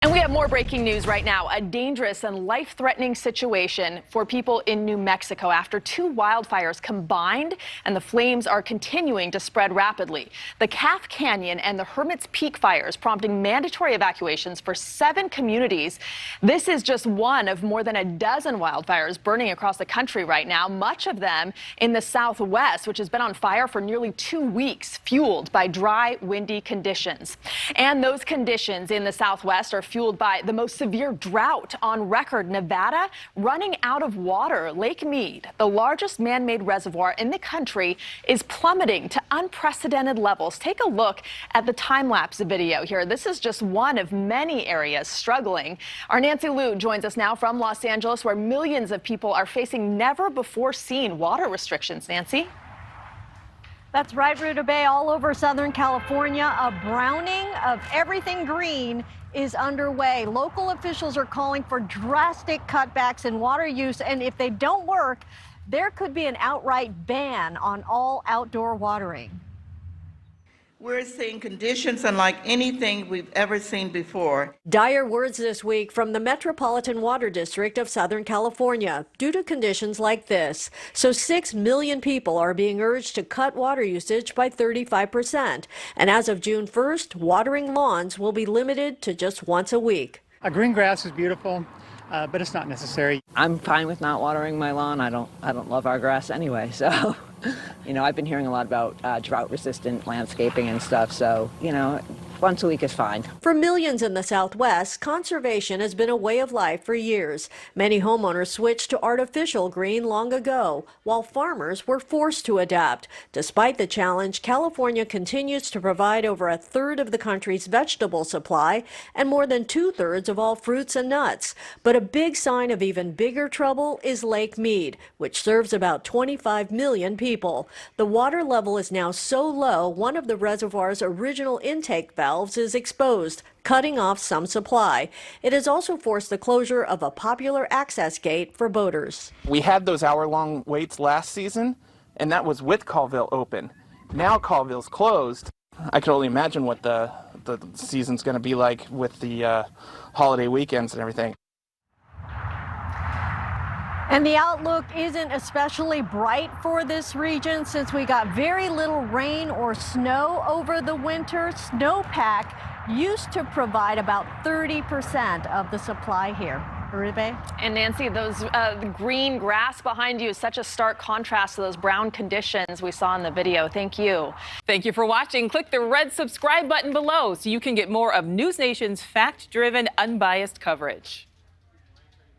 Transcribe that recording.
And we have more breaking news right now. A dangerous and life-threatening situation for people in New Mexico after two wildfires combined and the flames are continuing to spread rapidly. The Calf Canyon and the Hermit's Peak fires prompting mandatory evacuations for 7 communities. This is just one of more than a dozen wildfires burning across the country right now, much of them in the Southwest, which has been on fire for nearly 2 weeks, fueled by dry, windy conditions. And those conditions in the Southwest are fueled by the most severe drought on record. Nevada running out of water. Lake Mead, the largest man-made reservoir in the country, is plummeting to unprecedented levels. Take a look at the time-lapse video here. This is just one of many areas struggling. Our Nancy Liu joins us now from Los Angeles, where millions of people are facing never-before-seen water restrictions. Nancy? That's right, Ruta Bay. All over Southern California, a browning of everything green is underway. Local officials are calling for drastic cutbacks in water use, and if they don't work, there could be an outright ban on all outdoor watering. We're seeing conditions unlike anything we've ever seen before. Dire words this week from the Metropolitan Water District of Southern California due to conditions like this. So 6 million people are being urged to cut water usage by 35%. And as of June 1st, watering lawns will be limited to just once a week. A green grass is beautiful, but it's not necessary. I'm fine with not watering my lawn. I don't love our grass anyway, so you know, I've been hearing a lot about drought-resistant landscaping and stuff, so you know, once a week is fine. For millions in the Southwest, conservation has been a way of life for years. Many homeowners switched to artificial green long ago, while farmers were forced to adapt. Despite the challenge, California continues to provide over 1/3 of the country's vegetable supply and more than 2/3 of all fruits and nuts. But a big sign of even bigger trouble is Lake Mead, which serves about 25 million people. The water level is now so low, one of the reservoir's original intake valves is exposed, cutting off some supply. It has also forced the closure of a popular access gate for boaters. We had those hour-long waits last season, and that was with Colville open. Now Colville's closed. I can only imagine what the season's going to be like with the holiday weekends and everything. And the outlook isn't especially bright for this region since we got very little rain or snow over the winter. Snowpack used to provide about 30% of the supply here. Uribe? And Nancy, those the green grass behind you is such a stark contrast to those brown conditions we saw in the video. Thank you. Thank you for watching. Click the red subscribe button below so you can get more of NewsNation's fact-driven, unbiased coverage.